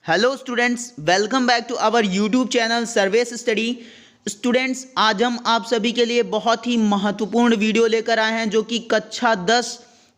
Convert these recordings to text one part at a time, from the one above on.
Hello students, welcome back to our YouTube channel Sarvesh study. Students, आज हम आप सभी के लिए बहुत ही महत्वपूर्ण वीडियो लेकर आए हैं जो कि कक्षा 10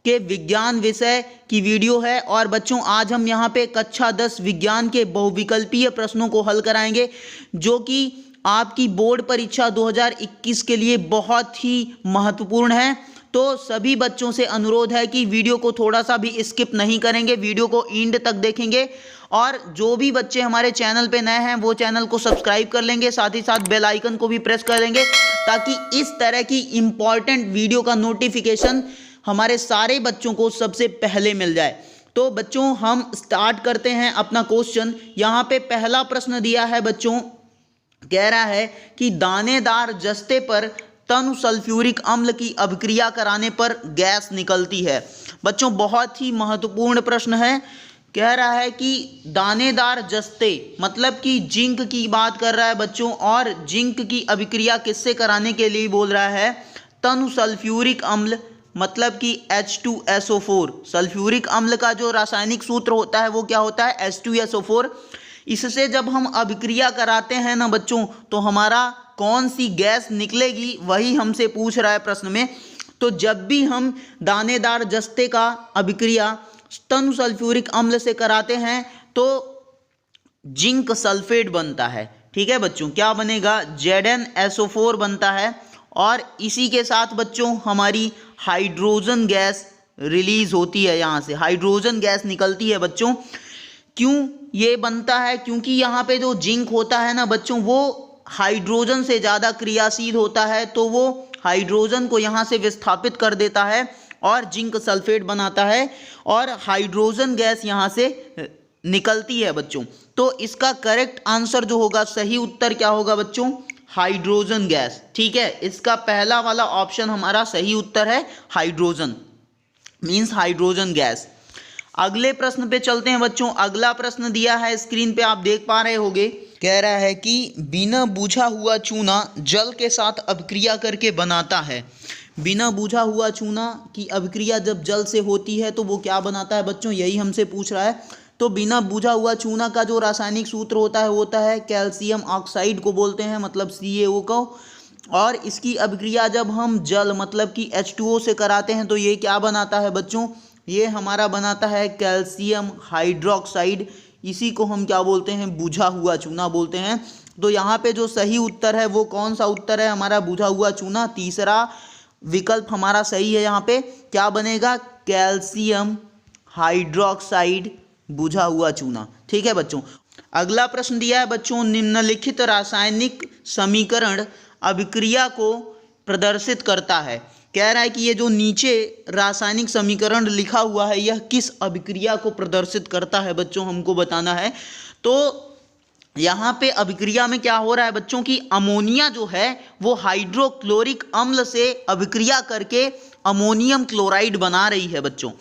के विज्ञान विषय की वीडियो है। और बच्चों, आज हम यहाँ पे कक्षा 10 विज्ञान के बहुविकल्पीय प्रश्नों को हल कराएंगे जो कि आपकी बोर्ड परीक्षा 2021 के लिए बहुत ही महत्वपूर्ण है। तो सभी बच्चों से अनुरोध है कि वीडियो को थोड़ा सा भी स्किप नहीं करेंगे, वीडियो को एंड तक देखेंगे। और जो भी बच्चे हमारे चैनल पे नए हैं वो चैनल को सब्सक्राइब कर लेंगे, साथ ही साथ बेल आइकन को भी प्रेस कर देंगे ताकि इस तरह की इंपॉर्टेंट वीडियो का नोटिफिकेशन हमारे सारे बच्चों को सबसे पहले मिल जाए। तो बच्चों, हम स्टार्ट करते हैं अपना क्वेश्चन। यहाँ पे पहला प्रश्न दिया है बच्चों, कह रहा है कि दानेदार जस्ते पर तनु सल्फ्यूरिक अम्ल की अभिक्रिया कराने पर गैस निकलती है। बच्चों, बहुत ही महत्वपूर्ण प्रश्न है। कह रहा है कि दानेदार जस्ते मतलब कि जिंक की बात कर रहा है बच्चों, और जिंक की अभिक्रिया किससे कराने के लिए बोल रहा है? तनु सल्फ्यूरिक अम्ल मतलब कि H2SO4। सल्फ्यूरिक अम्ल का जो रासायनिक सूत्र होता है वो क्या होता है? H2SO4। इससे जब हम अभिक्रिया कराते हैं ना बच्चों, तो हमारा कौन सी गैस निकलेगी वही हमसे पूछ रहा है प्रश्न में। तो जब भी हम दानेदार जस्ते का अभिक्रिया तनु सल्फ्यूरिक अम्ल से कराते हैं तो जिंक सल्फेट बनता है। ठीक है बच्चों, क्या बनेगा? ZnSO4 बनता है। और इसी के साथ बच्चों हमारी हाइड्रोजन गैस रिलीज होती है, यहाँ से हाइड्रोजन गैस निकलती है बच्चों। क्यों ये बनता है? क्योंकि यहाँ पे जो जिंक होता है ना बच्चों, वो हाइड्रोजन से ज़्यादा क्रियाशील होता है, तो वो हाइड्रोजन को यहाँ से विस्थापित कर देता है और जिंक सल्फेट बनाता है और हाइड्रोजन गैस यहाँ से निकलती है बच्चों। तो इसका करेक्ट आंसर जो होगा, सही उत्तर क्या होगा बच्चों? Hydrogen gas. ठीक है, इसका पहला वाला ऑप्शन हमारा सही उत्तर है, हाइड्रोजन मीन्स हाइड्रोजन गैस। अगले प्रश्न पे चलते हैं बच्चों। अगला प्रश्न दिया है स्क्रीन पे, आप देख पा रहे होंगे। कह रहा है कि बिना बुझा हुआ चूना जल के साथ अभिक्रिया करके बनाता है। बिना बुझा हुआ चूना की अभिक्रिया जब जल से होती है तो वो क्या बनाता है बच्चों? यही हमसे पूछ रहा है। तो बिना बुझा हुआ चूना का जो रासायनिक सूत्र होता है कैल्शियम ऑक्साइड को बोलते हैं, मतलब CaO को। और इसकी अभिक्रिया जब हम जल मतलब कि H2O से कराते हैं तो ये क्या बनाता है बच्चों? ये हमारा बनाता है कैल्शियम हाइड्रोक्साइड। इसी को हम क्या बोलते हैं? बुझा हुआ चूना बोलते हैं। तो यहाँ पे जो सही उत्तर है वो कौन सा उत्तर है हमारा? बुझा हुआ चूना। तीसरा विकल्प हमारा सही है। यहाँ पे क्या बनेगा? कैल्शियम हाइड्रोक्साइड बुझा हुआ चूना। ठीक है बच्चों। अगला प्रश्न दिया है बच्चों, निम्नलिखित रासायनिक समीकरण अभिक्रिया को प्रदर्शित करता है। कह रहा है कि ये जो नीचे रासायनिक समीकरण लिखा हुआ है यह किस अभिक्रिया को प्रदर्शित करता है बच्चों, हमको बताना है। तो यहाँ पे अभिक्रिया में क्या हो रहा है बच्चों की अमोनिया जो है वो हाइड्रोक्लोरिक अम्ल से अभिक्रिया करके अमोनियम क्लोराइड बना रही है बच्चों।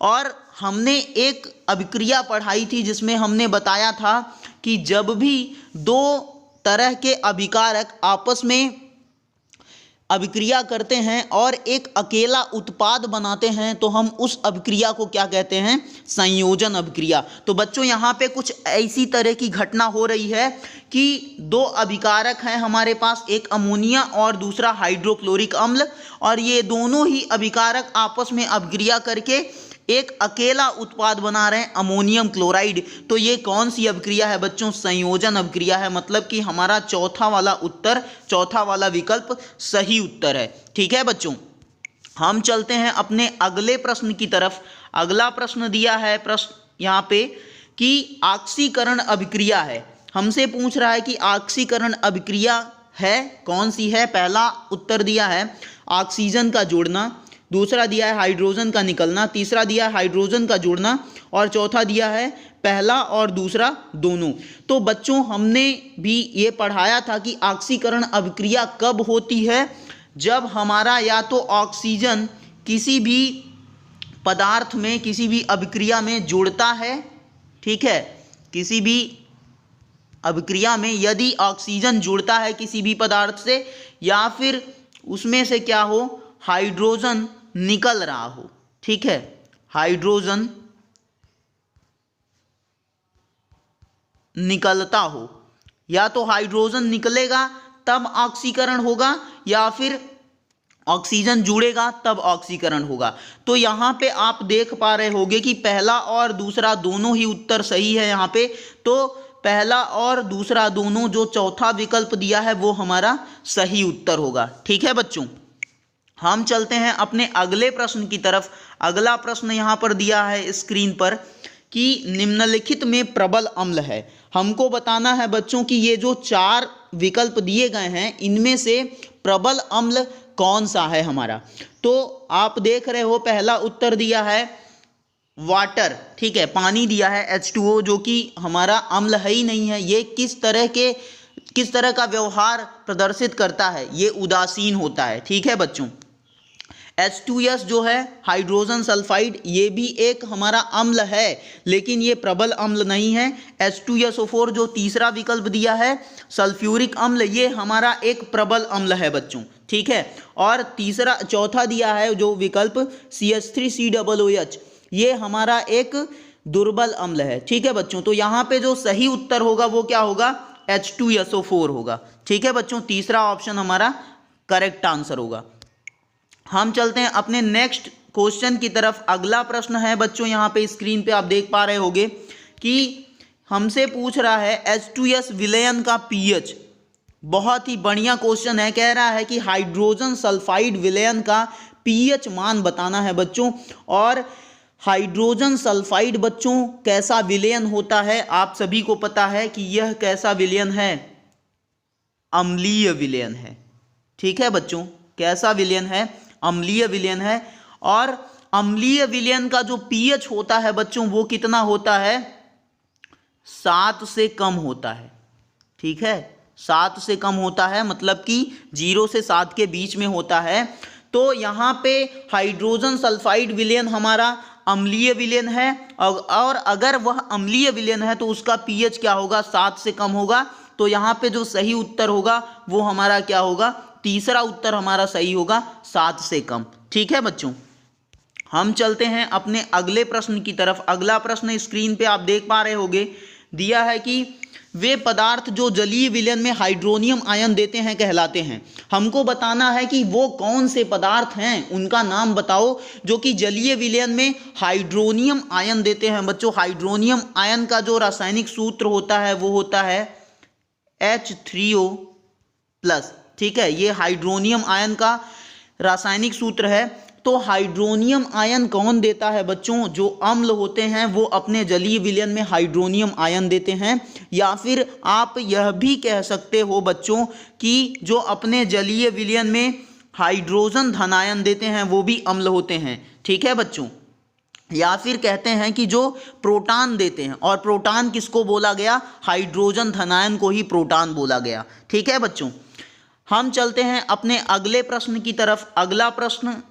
और हमने एक अभिक्रिया पढ़ाई थी जिसमें हमने बताया था कि जब भी दो तरह के अभिकारक आपस में अभिक्रिया करते हैं और एक अकेला उत्पाद बनाते हैं तो हम उस अभिक्रिया को क्या कहते हैं? संयोजन अभिक्रिया। तो बच्चों यहाँ पे कुछ ऐसी तरह की घटना हो रही है कि दो अभिकारक हैं हमारे पास, एक अमोनिया और दूसरा हाइड्रोक्लोरिक अम्ल, और ये दोनों ही अभिकारक आपस में अभिक्रिया करके एक अकेला उत्पाद बना रहे हैं अमोनियम क्लोराइड। तो ये कौन सी अभिक्रिया है बच्चों? संयोजन अभिक्रिया है। मतलब कि हमारा चौथा वाला विकल्प सही उत्तर है। ठीक है बच्चों, हम चलते हैं अपने अगले प्रश्न की तरफ। अगला प्रश्न दिया है प्रश्न यहाँ पे कि ऑक्सीकरण अभिक्रिया है। हमसे पूछ रहा है कि ऑक्सीकरण अभिक्रिया है कौन सी है। पहला उत्तर दिया है ऑक्सीजन का जोड़ना, दूसरा दिया है हाइड्रोजन का निकलना, तीसरा दिया है हाइड्रोजन का जोड़ना, और चौथा दिया है पहला और दूसरा दोनों। तो बच्चों हमने भी ये पढ़ाया था कि ऑक्सीकरण अभिक्रिया कब होती है? जब हमारा या तो ऑक्सीजन किसी भी पदार्थ में किसी भी अभिक्रिया में जुड़ता है। ठीक है, किसी भी अभिक्रिया में यदि ऑक्सीजन जुड़ता है किसी भी पदार्थ से, या फिर उसमें से क्या हो, हाइड्रोजन निकल रहा हो। ठीक है, हाइड्रोजन निकलता हो, या तो हाइड्रोजन निकलेगा तब ऑक्सीकरण होगा या फिर ऑक्सीजन जुड़ेगा तब ऑक्सीकरण होगा। तो यहाँ पे आप देख पा रहे होंगे कि पहला और दूसरा दोनों ही उत्तर सही है यहाँ पे। तो पहला और दूसरा दोनों, जो चौथा विकल्प दिया है वो हमारा सही उत्तर होगा। ठीक है बच्चों, हम चलते हैं अपने अगले प्रश्न की तरफ। अगला प्रश्न यहाँ पर दिया है स्क्रीन पर कि निम्नलिखित में प्रबल अम्ल है। हमको बताना है बच्चों कि ये जो 4 विकल्प दिए गए हैं इनमें से प्रबल अम्ल कौन सा है हमारा। तो आप देख रहे हो पहला उत्तर दिया है वाटर, ठीक है, पानी दिया है H2O, जो कि हमारा अम्ल है ही नहीं है। ये किस तरह का व्यवहार प्रदर्शित करता है, ये उदासीन होता है। ठीक है बच्चों, H2S जो है हाइड्रोजन सल्फाइड, ये भी एक हमारा अम्ल है लेकिन ये प्रबल अम्ल नहीं है। H2SO4 जो तीसरा विकल्प दिया है सल्फ्यूरिक अम्ल, ये हमारा एक प्रबल अम्ल है बच्चों। ठीक है, और चौथा दिया है जो विकल्प CH3COOH, ये हमारा एक दुर्बल अम्ल है। ठीक है बच्चों, तो यहाँ पे जो सही उत्तर होगा वो क्या होगा, H2SO4 होगा। ठीक है बच्चों, तीसरा ऑप्शन हमारा करेक्ट आंसर होगा। हम चलते हैं अपने नेक्स्ट क्वेश्चन की तरफ। अगला प्रश्न है बच्चों, यहाँ पे स्क्रीन पे आप देख पा रहे होंगे कि हमसे पूछ रहा है H2S विलयन का पीएच। बहुत ही बढ़िया क्वेश्चन है, कह रहा है कि हाइड्रोजन सल्फाइड विलयन का पीएच मान बताना है बच्चों। और हाइड्रोजन सल्फाइड बच्चों कैसा विलयन होता है, आप सभी को पता है कि यह कैसा विलयन है, अम्लीय विलयन है। ठीक है बच्चों, कैसा विलयन है, अम्लीय विलयन है। और अम्लीय विलयन का जो पीएच होता है बच्चों वो कितना होता है, 7 से कम होता है। ठीक है, 7 से कम होता है, मतलब कि 0 से 7 के बीच में होता है। तो यहाँ पे हाइड्रोजन सल्फाइड विलयन हमारा अम्लीय विलयन है, और अगर वह अम्लीय विलयन है तो उसका पीएच क्या होगा, 7 से कम होगा। तो यहाँ पे जो सही उत्तर होगा वो हमारा क्या होगा, तीसरा उत्तर हमारा सही होगा, 7 से कम। ठीक है बच्चों, हम चलते हैं अपने अगले प्रश्न की तरफ। अगला प्रश्न स्क्रीन पे आप देख पा रहे होंगे, दिया है कि वे पदार्थ जो जलीय विलयन में हाइड्रोनियम आयन देते हैं कहलाते हैं। हमको बताना है कि वो कौन से पदार्थ हैं, उनका नाम बताओ जो कि जलीय विलयन में हाइड्रोनियम आयन देते हैं। बच्चों, हाइड्रोनियम आयन का जो रासायनिक सूत्र होता है वो होता है H3O+। ठीक है, ये हाइड्रोनियम आयन का रासायनिक सूत्र है। तो हाइड्रोनियम आयन कौन देता है बच्चों, जो अम्ल होते हैं वो अपने जलीय विलयन में हाइड्रोनियम आयन देते हैं। या फिर आप यह भी कह सकते हो बच्चों कि जो अपने जलीय विलयन में हाइड्रोजन धनायन देते हैं वो भी अम्ल होते हैं। ठीक है बच्चों, या फिर कहते हैं कि जो प्रोटॉन देते हैं, और प्रोटॉन किसको बोला गया, हाइड्रोजन धनायन को ही प्रोटॉन बोला गया। ठीक है बच्चों, हम चलते हैं अपने अगले प्रश्न की तरफ। अगला प्रश्न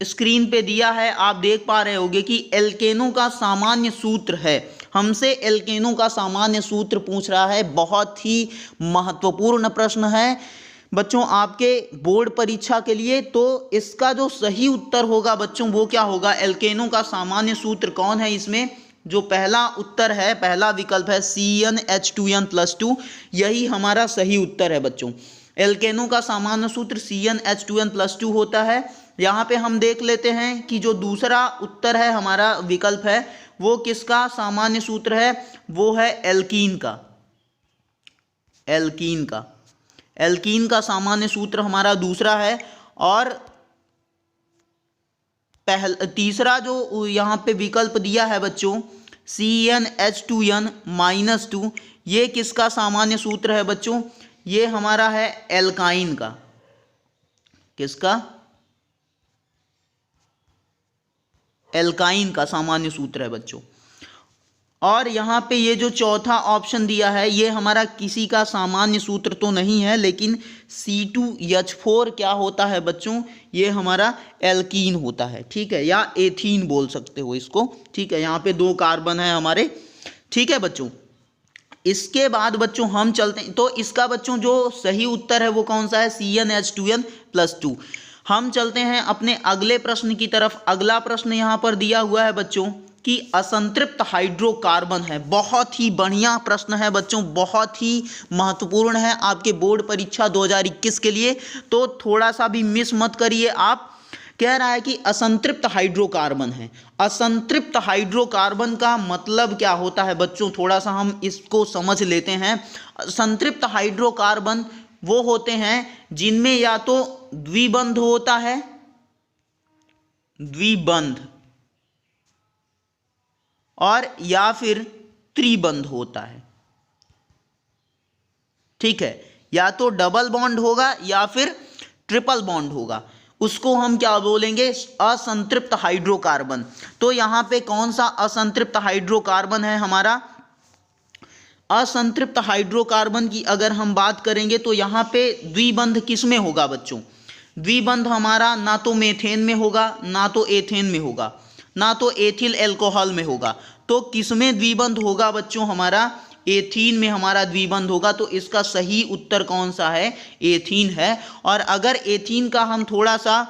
स्क्रीन पे दिया है, आप देख पा रहे होंगे कि एल्केनों का सामान्य सूत्र है। हमसे एल्केनों का सामान्य सूत्र पूछ रहा है, बहुत ही महत्वपूर्ण प्रश्न है बच्चों आपके बोर्ड परीक्षा के लिए। तो इसका जो सही उत्तर होगा बच्चों वो क्या होगा, एल्केनों का सामान्य सूत्र कौन है, इसमें जो पहला उत्तर है, पहला विकल्प है CnH2n+2, यही हमारा सही उत्तर है बच्चों। एल्केनों का सामान्य सूत्र CnH2n+2 होता है। यहाँ पे हम देख लेते हैं कि जो दूसरा उत्तर है हमारा विकल्प है वो किसका सामान्य सूत्र है, वो है एल्कीन का। एल्कीन का सामान्य सूत्र हमारा दूसरा है। और तीसरा जो यहाँ पे विकल्प दिया है बच्चों CnH2n-2, ये किसका सामान्य सूत्र है बच्चों, ये हमारा है एल्काइन का। किसका, एल्काइन का सामान्य सूत्र है बच्चों। और यहाँ पे ये जो चौथा ऑप्शन दिया है ये हमारा किसी का सामान्य सूत्र तो नहीं है, लेकिन C2H4 क्या होता है बच्चों, ये हमारा एल्कीन होता है। ठीक है, या एथीन बोल सकते हो इसको। ठीक है, यहाँ पे 2 कार्बन है हमारे। ठीक है बच्चों, इसके बाद बच्चों हम चलते हैं, तो इसका बच्चों जो सही उत्तर है वो कौन सा है, CnH2n+2। हम चलते हैं अपने अगले प्रश्न की तरफ। अगला प्रश्न यहाँ पर दिया हुआ है बच्चों कि असंतृप्त हाइड्रोकार्बन है। बहुत ही बढ़िया प्रश्न है बच्चों, बहुत ही महत्वपूर्ण है आपके बोर्ड परीक्षा 2021 के लिए, तो थोड़ा सा भी मिस मत करिए आप। कह रहा है कि असंतृप्त हाइड्रोकार्बन है। असंतृप्त हाइड्रोकार्बन का मतलब क्या होता है बच्चों, थोड़ा सा हम इसको समझ लेते हैं। असंतृप्त हाइड्रोकार्बन वो होते हैं जिनमें या तो द्विबंध होता है, द्विबंध, और या फिर त्रिबंध होता है। ठीक है, या तो डबल बॉन्ड होगा या फिर ट्रिपल बॉन्ड होगा, उसको हम क्या बोलेंगे, असंतृप्त हाइड्रोकार्बन। तो यहां पे कौन सा असंतृप्त हाइड्रोकार्बन है हमारा, असंतृप्त हाइड्रोकार्बन की अगर हम बात करेंगे तो यहां पे द्विबंध किस में होगा बच्चों, द्विबंध हमारा ना तो मेथेन में होगा, ना तो एथेन में होगा, ना तो एथिल अल्कोहल में होगा। तो किसमें द्विबंध होगा बच्चों, हमारा एथीन में हमारा द्विबंध होगा। तो इसका सही उत्तर कौन सा है, एथीन है। और अगर एथीन का हम थोड़ा सा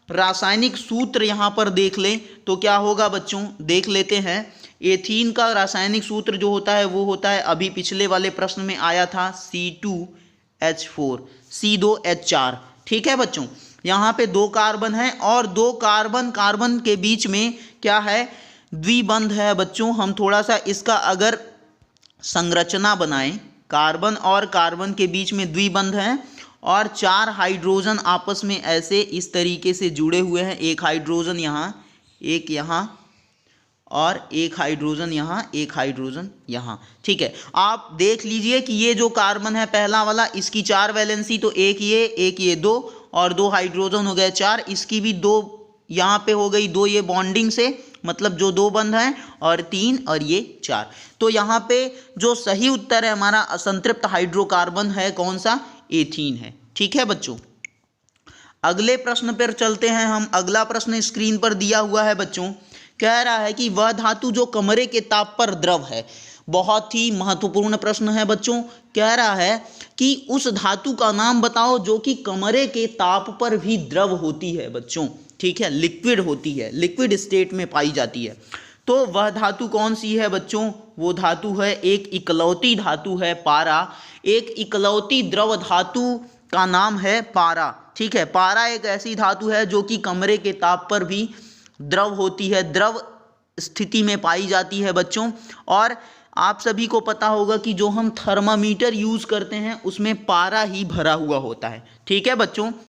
रासायनिक सूत्र यहाँ पर देख लें तो क्या होगा बच्चों, देख लेते हैं। एथीन का रासायनिक सूत्र जो होता है वो होता है, अभी पिछले वाले प्रश्न में आया था, C2H4 C2H4। ठीक है बच्चों, यहाँ पे 2 कार्बन है और 2 कार्बन कार्बन के बीच में क्या है, द्विबंध है बच्चों। हम थोड़ा सा इसका अगर संरचना बनाएं, कार्बन और कार्बन के बीच में द्विबंध है और 4 हाइड्रोजन आपस में ऐसे इस तरीके से जुड़े हुए हैं। एक हाइड्रोजन यहाँ, एक यहाँ, और एक हाइड्रोजन यहाँ, एक हाइड्रोजन यहाँ। ठीक है, आप देख लीजिए कि ये जो कार्बन है पहला वाला, इसकी 4 वैलेंसी, तो एक ये 2 और 2 हाइड्रोजन हो गए 4, इसकी भी 2 यहाँ पे हो गई 2 ये बॉन्डिंग से, मतलब जो 2 बंध हैं, और 3 और ये 4। तो यहाँ पे जो सही उत्तर है हमारा असंतृप्त हाइड्रोकार्बन है कौन सा, एथीन है। ठीक है बच्चों, अगले प्रश्न पर चलते हैं हम। अगला प्रश्न स्क्रीन पर दिया हुआ है बच्चों, कह रहा है कि वह धातु जो कमरे के ताप पर द्रव है। बहुत ही महत्वपूर्ण प्रश्न है बच्चों। कह रहा है कि उस धातु का नाम बताओ जो कि कमरे के ताप पर भी द्रव होती है बच्चों। ठीक है, लिक्विड होती है, लिक्विड स्टेट में पाई जाती है। तो वह धातु कौन सी है बच्चों, वो धातु है, एक इकलौती धातु है पारा। एक इकलौती द्रव धातु का नाम है पारा। ठीक है, पारा एक ऐसी धातु है जो कि कमरे के ताप पर भी द्रव होती है, द्रव स्थिति में पाई जाती है बच्चों। और आप सभी को पता होगा कि जो हम थर्मामीटर यूज करते हैं उसमें पारा ही भरा हुआ होता है। ठीक है बच्चों,